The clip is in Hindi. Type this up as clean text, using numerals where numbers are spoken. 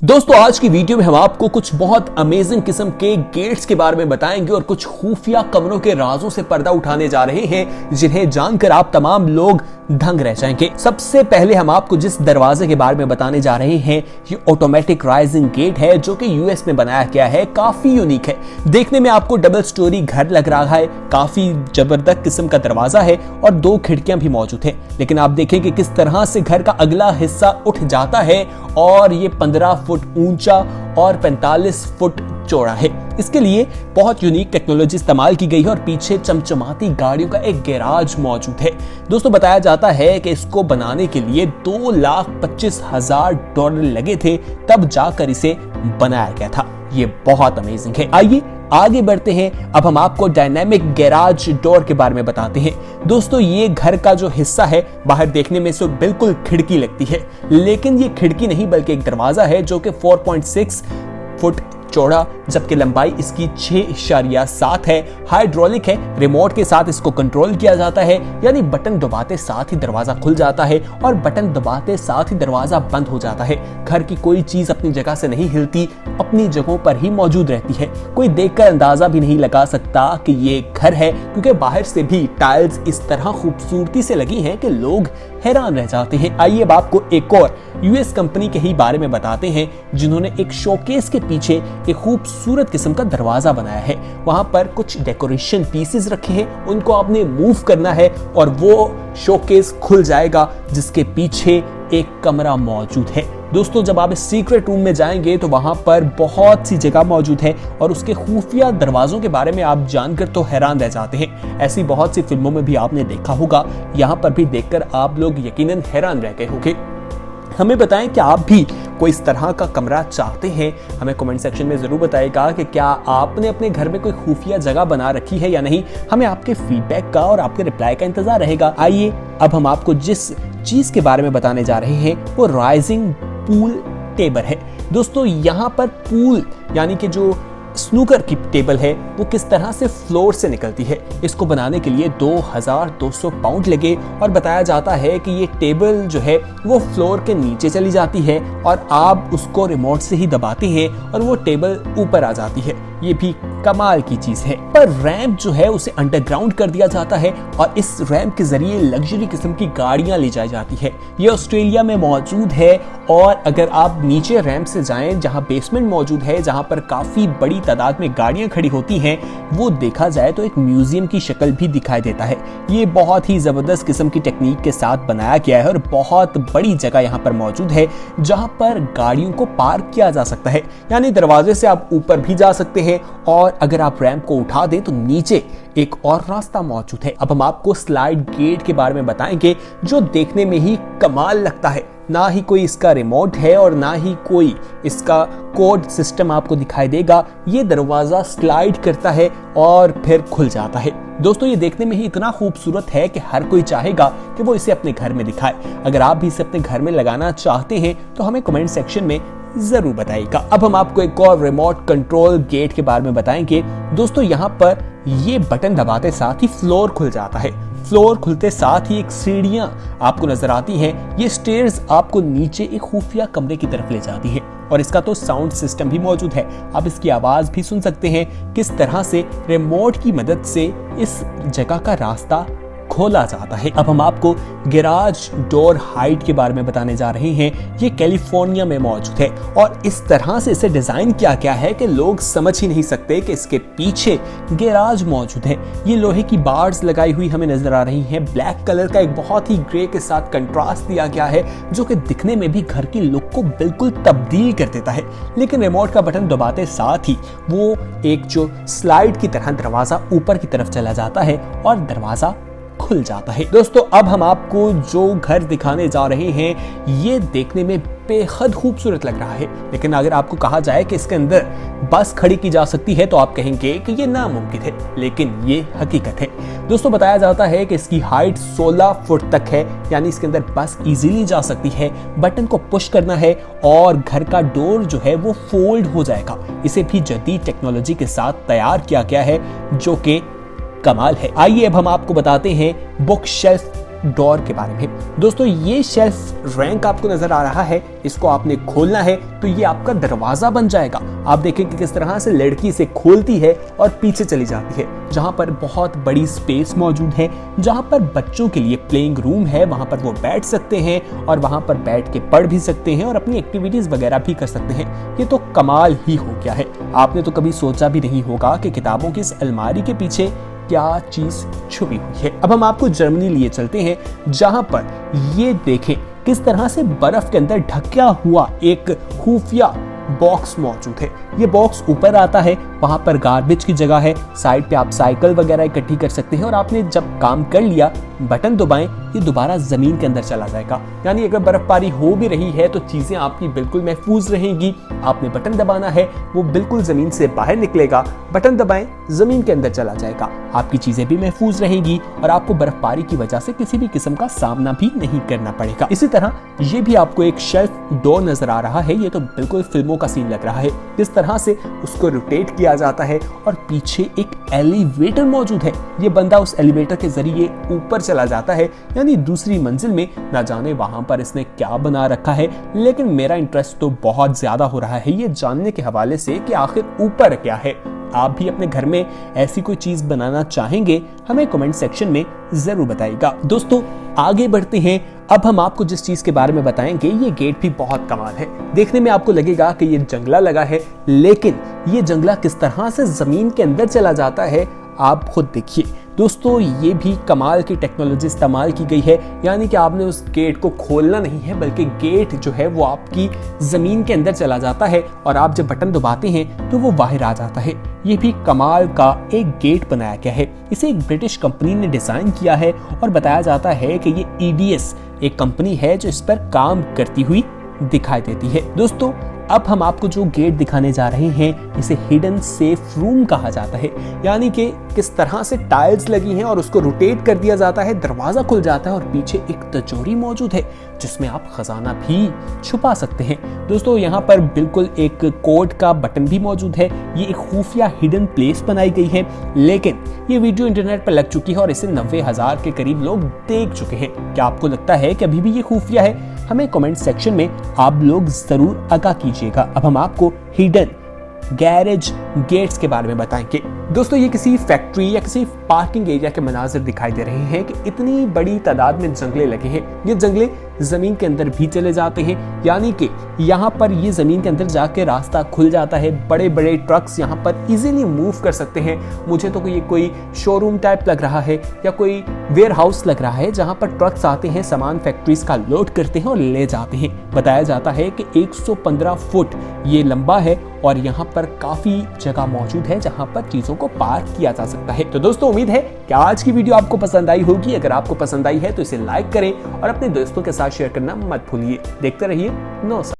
दोस्तों आज की वीडियो में हम आपको कुछ बहुत अमेजिंग किस्म के गेट्स के बारे में बताएंगे और कुछ खुफिया कमरों के राजों से पर्दा उठाने जा रहे हैं जिन्हें जानकर आप तमाम लोग दंग रह जाएंगे। सबसे पहले हम आपको जिस दरवाजे के बारे में बताने जा रहे हैं ये ऑटोमेटिक राइजिंग गेट है जो कि यूएस में बनाया गया है। काफी यूनिक है, देखने में आपको डबल स्टोरी घर लग रहा है। काफी जबरदस्त किस्म का दरवाजा है और दो खिड़कियां भी मौजूद है। लेकिन आप देखें कि किस तरह से घर का अगला हिस्सा उठ जाता है और ये 15 फुट ऊंचा और 45 फुट चौड़ा है। इसके लिए बहुत यूनिक टेक्नोलॉजी इस्तेमाल की गई है और पीछे चमचमाती गाड़ियों का एक गैराज मौजूद है। दोस्तों बताया जाता है कि इसको बनाने के लिए $2,25,000 लगे थे, तब जाकर इसे बनाया गया था। ये बहुत अमेजिंग है। आइए आगे बढ़ते हैं। अब हम आपको डायनामिक गैराज डोर के बारे में बताते हैं। दोस्तों ये घर का जो हिस्सा है बाहर देखने में तो बिल्कुल खिड़की लगती है, लेकिन ये खिड़की नहीं बल्कि एक दरवाजा है जो कि 4.6 फुट चौड़ा, जबकि लंबाई इसकी 6.7 है। हाइड्रोलिक है, रिमोट के साथ इसको कंट्रोल किया जाता है, यानी बटन दबाते साथ ही दरवाजा खुल जाता है और बटन दबाते साथ ही दरवाजा बंद हो जाता है। घर की कोई चीज अपनी जगह से नहीं हिलती, अपनी जगहों पर ही मौजूद रहती है। कोई देखकर अंदाजा भी नहीं लगा सकता कि ये घर है, क्योंकि बाहर से भी टाइल्स इस तरह खूबसूरती से लगी हैं कि लोग हैरान रह जाते हैं। आइए अब आपको एक और यूएस कंपनी के ही बारे में बताते हैं जिन्होंने एक शोकेस के पीछे एक खूबसूरत किस्म का दरवाजा बनाया है। वहां पर कुछ डेकोरेशन पीसेस रखे हैं, उनको आपने मूव करना है और वो शोकेस खुल जाएगा जिसके पीछे एक कमरा मौजूद है। दोस्तों जब आप इस सीक्रेट रूम में जाएंगे तो वहां पर बहुत सी जगह मौजूद है और उसके खुफिया दरवाजों के बारे में आप जानकर तो हैरान रह जाते हैं। ऐसी बहुत सी फिल्मों में भी आपने देखा होगा, यहाँ पर भी देखकर आप लोग यकीनन हैरान रह गए होंगे। हमें बताएं कि आप भी कोई इस तरह का कमरा चाहते हैं। हमें कमेंट सेक्शन में जरूर बताइएगा कि क्या आपने अपने घर में कोई खुफिया जगह बना रखी है या नहीं। हमें आपके फीडबैक का और आपके रिप्लाई का इंतजार रहेगा। आइए अब हम आपको जिस चीज के बारे में बताने जा रहे हैं वो राइजिंग पूल टेबल है। दोस्तों यहाँ पर पूल यानी कि जो स्नूकर की टेबल है वो किस तरह से फ्लोर से निकलती है। इसको बनाने के लिए 2200 पाउंड लगे और बताया जाता है कि ये टेबल जो है वो फ्लोर के नीचे चली जाती है और आप उसको रिमोट से ही दबाते हैं और वो टेबल ऊपर आ जाती है। ये भी कमाल की चीज है। पर रैंप जो है उसे अंडरग्राउंड कर दिया जाता है और इस रैंप के जरिए लग्जरी किस्म की गाड़ियां ले जाई जाती है। ये ऑस्ट्रेलिया में मौजूद है और अगर आप नीचे रैंप से जाएं जहां बेसमेंट मौजूद है, जहां पर काफी बड़ी तादाद में गाड़ियां खड़ी होती हैं, वो देखा जाए तो एक म्यूजियम की शक्ल भी दिखाई देता है। ये बहुत ही जबरदस्त किस्म की टेक्निक के साथ बनाया गया है और बहुत बड़ी जगह यहाँ पर मौजूद है जहाँ पर गाड़ियों को पार्क किया जा सकता है। यानी दरवाजे से आप ऊपर भी जा सकते हैं और अगर आप रैंप को उठा दें तो नीचे एक और रास्ता मौजूद है। अब हम आपको स्लाइड गेट के बारे में बताएंगे जो देखने में ही कमाल लगता है। ना ही कोई इसका रिमोट है और ना ही कोई इसका कोड सिस्टम आपको दिखाई देगा। ये दरवाजा स्लाइड करता है और फिर खुल जाता है। दोस्तों ये देखने में ही इतना खूबसूरत है कि हर कोई चाहेगा कि वो इसे अपने घर में दिखाए। अगर आप भी इसे अपने घर में लगाना चाहते हैं तो हमें कमेंट सेक्शन में जरूर बताइएगा। अब हम आपको एक और रिमोट कंट्रोल गेट के बारे में बताएंगे। दोस्तों यहाँ पर ये बटन दबाते साथ ही फ्लोर खुल जाता है। फ्लोर खुलते साथ ही एक सीढ़ियां आपको नजर आती हैं। ये स्टेयर्स आपको नीचे एक खुफिया कमरे की तरफ ले जाती है और इसका तो साउंड सिस्टम भी मौजूद है। आप इसकी आवाज भी सुन सकते हैं किस तरह से रिमोट की मदद से इस जगह का रास्ता खोला जाता है। अब हम आपको गैराज डोर हाइट के बारे में बताने जा रहे हैं। ये कैलिफोर्निया में मौजूद है और इस तरह से इसे डिजाइन किया गया है कि लोग समझ ही नहीं सकते कि इसके पीछे गैराज मौजूद है। ये लोहे की बार्स लगाई हुई हमें नजर आ रही हैं। ब्लैक कलर का एक बहुत ही ग्रे के साथ कंट्रास्ट दिया गया है जो कि दिखने में भी घर की लुक को बिल्कुल तब्दील कर देता है। लेकिन रिमोट का बटन दबाते साथ ही वो एक जो स्लाइड की तरह दरवाजा ऊपर की तरफ चला जाता है और दरवाजा खुल जाता है। दोस्तों अब हम आपको जो घर दिखाने जा रहे हैं ये देखने में बेहद खूबसूरत लग रहा है, लेकिन अगर आपको कहा जाए कि इसके अंदर बस खड़ी की जा सकती है तो आप कहेंगे कि ये नामुमकिन है, लेकिन ये हकीकत है। दोस्तों बताया जाता है कि इसकी हाइट 16 फुट तक है, यानी इसके अंदर बस इजीली जा सकती है। बटन को पुश करना है और घर का डोर जो है वो फोल्ड हो जाएगा। इसे भी जदीद टेक्नोलॉजी के साथ तैयार किया गया है जो कि कमाल है। आइए अब हम आपको बताते हैं बुक शेल्फ डोर के बारे में। दोस्तों ये शेल्फ रैंक आपको नजर आ रहा है, इसको आपने खोलना है तो ये आपका दरवाजा बन जाएगा। आप देखेंगे किस तरह से लड़की इसे खोलती है और पीछे चली जाती है, जहां पर बहुत बड़ी स्पेस मौजूद है, जहां पर बच्चों के लिए प्लेइंग रूम है, वहां पर वो बैठ सकते हैं और वहां पर बैठ के पढ़ भी सकते हैं और अपनी एक्टिविटीज वगैरह भी कर सकते हैं। ये तो कमाल ही हो गया है। आपने तो कभी सोचा भी नहीं होगा कि किताबों की इस अलमारी के पीछे क्या चीज छुपी हुई है। अब हम आपको जर्मनी लिए चलते हैं, जहां पर ये देखें किस तरह से बर्फ के अंदर ढका हुआ एक खुफिया बॉक्स मौजूद है। ये बॉक्स ऊपर आता है, वहां पर गार्बेज की जगह है, साइड पे आप साइकिल वगैरह इकट्ठी कर सकते हैं और आपने जब काम कर लिया बटन दबाएं, ये दोबारा जमीन के अंदर चला जाएगा। यानी अगर बर्फबारी हो भी रही है तो चीजें आपकी बिल्कुल महफूज रहेंगी। आपने बटन दबाना है, वो बिल्कुल जमीन से बाहर निकलेगा, बटन दबाएं, जमीन के अंदर चला जाएगा। आपकी चीजें भी महफूज रहेंगी और आपको बर्फबारी की वजह से किसी भी किस्म का सामना भी नहीं करना पड़ेगा। इसी तरह ये भी आपको एक शेल्फ डोर नजर आ रहा है। ये तो बिल्कुल फिल्मों का सीन लग रहा है। इस तरह से उसको रोटेट किया जाता है और पीछे एक एलिवेटर मौजूद है। ये बंदा उस एलिवेटर के जरिए ऊपर चला जाता है, यानी दूसरी मंजिल में। ना जाने वहां पर इसने क्या बना रखा है, लेकिन मेरा इंटरेस्ट तो बहुत ज्यादा हो रहा है ये जानने के हवाले से कि आखिर ऊपर क्या है। आप भी अपने घर में ऐसी कोई चीज बनाना चाहेंगे, हमें कमेंट सेक्शन में जरूर बताइएगा। दोस्तों आगे बढ़ते हैं। अब हम आपको जिस चीज के बारे में बताएंगे, ये गेट भी बहुत कमाल है। देखने में आपको लगेगा कि ये जंगला लगा है, लेकिन ये जंगला किस तरह से जमीन के अंदर चला जाता है आप खुद देखिए। दोस्तों ये भी कमाल की टेक्नोलॉजी इस्तेमाल की गई है, यानी कि आपने उस गेट को खोलना नहीं है, बल्कि गेट जो है वो आपकी जमीन के अंदर चला जाता है और आप जब बटन दबाते हैं तो वो बाहर आ जाता है। ये भी कमाल का एक गेट बनाया गया है। इसे एक ब्रिटिश कंपनी ने डिजाइन किया है और बताया जाता है कि ये EDS एक कंपनी है जो इस पर काम करती हुई दिखाई देती है। दोस्तों अब हम आपको जो गेट दिखाने जा रहे हैं, इसे हिडन सेफ रूम कहा जाता है। यानी कि किस तरह से टाइल्स लगी हैं और उसको रोटेट कर दिया जाता है, दरवाजा खुल जाता है और पीछे एक तिजोरी मौजूद है जिसमें आप खजाना भी छुपा सकते हैं। दोस्तों यहाँ पर बिल्कुल एक कोड का बटन भी मौजूद है। ये एक खुफिया हिडन प्लेस बनाई गई है, लेकिन ये वीडियो इंटरनेट पर लग चुकी है और इसे 90,000 के करीब लोग देख चुके हैं। क्या आपको लगता है कि अभी भी ये खुफिया है? हमें कमेंट सेक्शन में आप लोग जरूर आगाह कीजिएगा। अब हम आपको हिडन गैरेज गेट्स के बारे में बताएंगे। दोस्तों ये किसी फैक्ट्री या किसी पार्किंग एरिया के मनाजिर दिखाई दे रहे हैं कि इतनी बड़ी तादाद में जंगले लगे हैं। ये जंगले जमीन के अंदर भी चले जाते हैं, यानी कि यहाँ पर ये जमीन के अंदर जाके रास्ता खुल जाता है। बड़े बड़े ट्रक्स यहाँ पर इजीली मूव कर सकते हैं। मुझे तो ये कोई शोरूम टाइप लग रहा है या कोई वेयर हाउस लग रहा है, जहाँ पर ट्रक्स आते हैं, सामान फैक्ट्रीज का लोड करते हैं और ले जाते हैं। बताया जाता है कि 115 फुट ये लंबा है और यहाँ पर काफी जगह मौजूद है जहाँ पर चीजों को पार्क किया जा सकता है। तो दोस्तों उम्मीद है कि आज की वीडियो आपको पसंद आई होगी। अगर आपको पसंद आई है तो इसे लाइक करें और अपने दोस्तों के साथ शेयर करना मत भूलिए। देखते रहिए 9